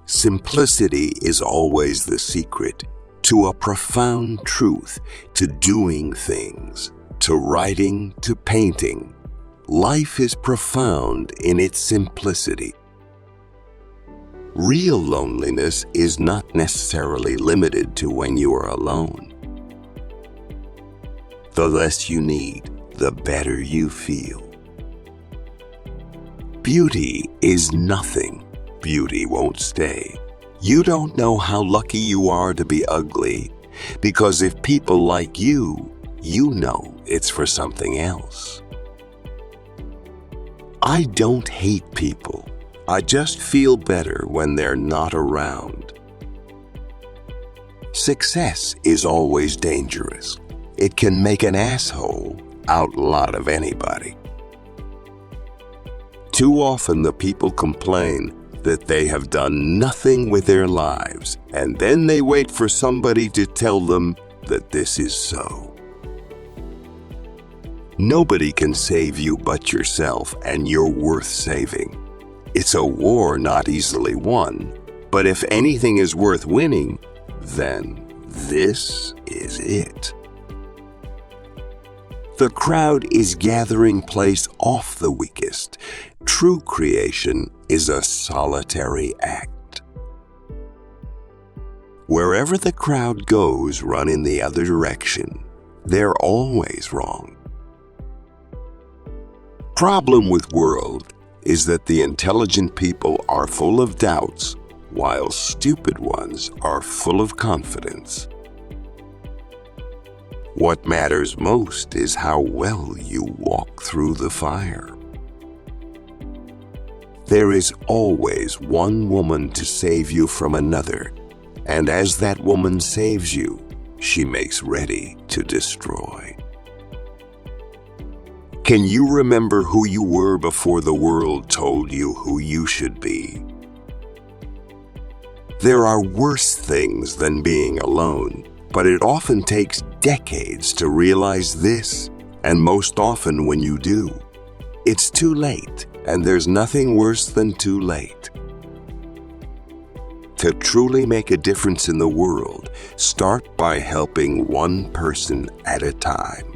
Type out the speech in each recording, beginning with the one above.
Simplicity is always the secret to a profound truth, to doing things, to writing, to painting. Life is profound in its simplicity. Real loneliness is not necessarily limited to when you are alone. The less you need, the better you feel. Beauty is nothing. Beauty won't stay. You don't know how lucky you are to be ugly, because if people like you, you know it's for something else. I don't hate people. I just feel better when they're not around. Success is always dangerous. It can make an asshole out loud of anybody. Too often the people complain that they have done nothing with their lives, and then they wait for somebody to tell them that this is so. Nobody can save you but yourself, and you're worth saving. It's a war not easily won, but if anything is worth winning, then this is it. The crowd is gathering place off the weakest. True creation is a solitary act. Wherever the crowd goes, run in the other direction. They're always wrong. Problem with world is that the intelligent people are full of doubts, while stupid ones are full of confidence. What matters most is how well you walk through the fire. There is always one woman to save you from another, and as that woman saves you, she makes ready to destroy. Can you remember who you were before the world told you who you should be? There are worse things than being alone, but it often takes decades to realize this, and most often when you do, it's too late, and there's nothing worse than too late. To truly make a difference in the world, start by helping one person at a time.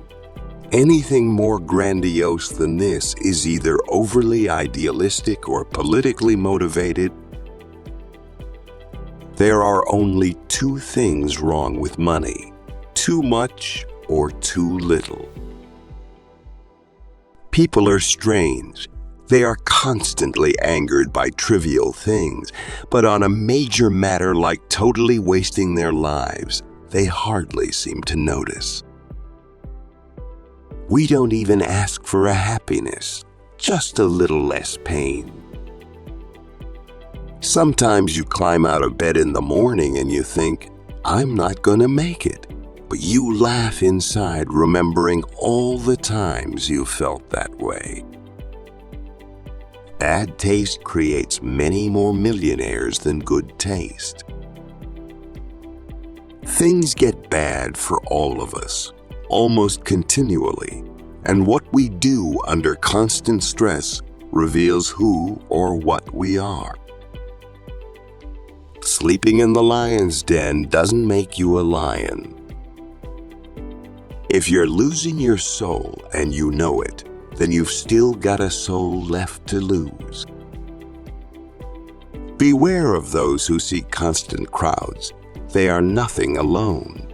Anything more grandiose than this is either overly idealistic or politically motivated. There are only two things wrong with money: too much or too little. People are strange. They are constantly angered by trivial things, but on a major matter like totally wasting their lives, they hardly seem to notice. We don't even ask for a happiness, just a little less pain. Sometimes you climb out of bed in the morning and you think, I'm not going to make it. But you laugh inside, remembering all the times you felt that way. Bad taste creates many more millionaires than good taste. Things get bad for all of us, almost continually, and what we do under constant stress reveals who or what we are. Sleeping in the lion's den doesn't make you a lion. If you're losing your soul and you know it, then you've still got a soul left to lose. Beware of those who seek constant crowds. They are nothing alone.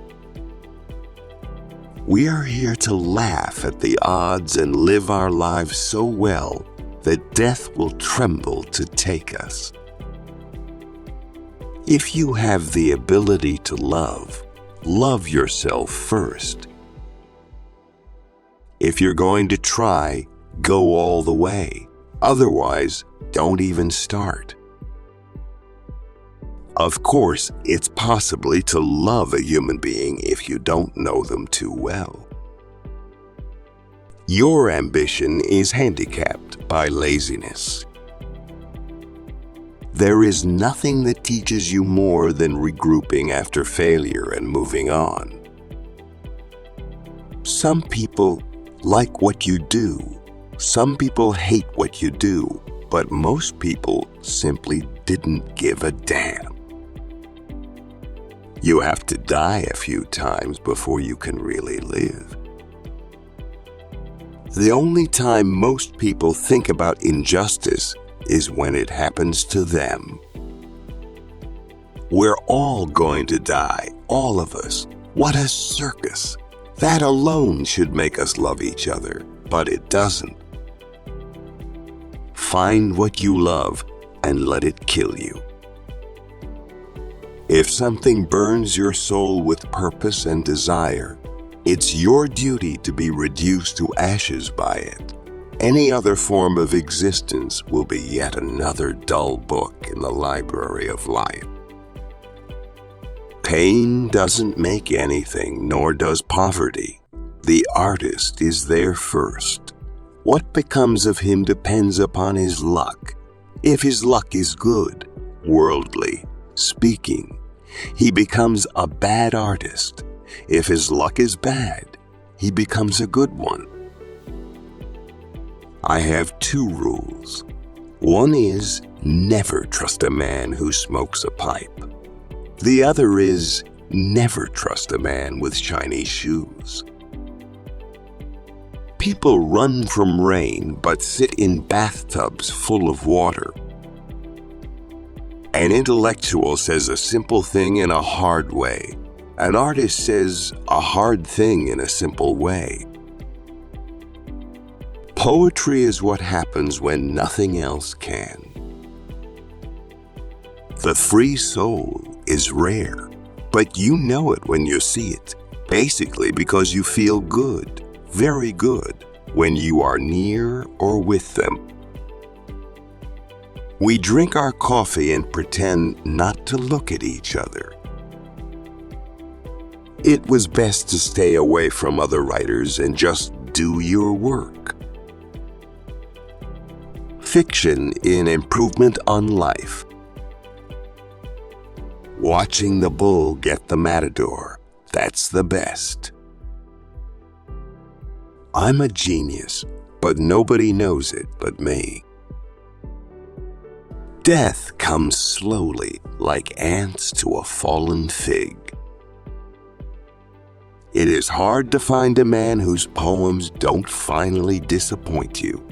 We are here to laugh at the odds and live our lives so well that death will tremble to take us. If you have the ability to love, love yourself first. If you're going to try, go all the way. Otherwise, don't even start. Of course, it's possible to love a human being if you don't know them too well. Your ambition is handicapped by laziness. There is nothing that teaches you more than regrouping after failure and moving on. Some people like what you do. Some people hate what you do, but most people simply didn't give a damn. You have to die a few times before you can really live. The only time most people think about injustice is when it happens to them. We're all going to die, all of us. What a circus! That alone should make us love each other, but it doesn't. Find what you love and let it kill you. If something burns your soul with purpose and desire, it's your duty to be reduced to ashes by it. Any other form of existence will be yet another dull book in the library of life. Pain doesn't make anything, nor does poverty. The artist is there first. What becomes of him depends upon his luck. If his luck is good, worldly speaking, he becomes a bad artist. If his luck is bad, he becomes a good one. I have 2 rules. One is never trust a man who smokes a pipe. The other is never trust a man with shiny shoes. People run from rain but sit in bathtubs full of water. An intellectual says a simple thing in a hard way. An artist says a hard thing in a simple way. Poetry is what happens when nothing else can. The free soul is rare, but you know it when you see it, basically because you feel good, very good, when you are near or with them. We drink our coffee and pretend not to look at each other. It was best to stay away from other writers and just do your work. Fiction in Improvement on Life. Watching the bull get the matador, that's the best. I'm a genius, but nobody knows it but me. Death comes slowly like ants to a fallen fig. It is hard to find a man whose poems don't finally disappoint you.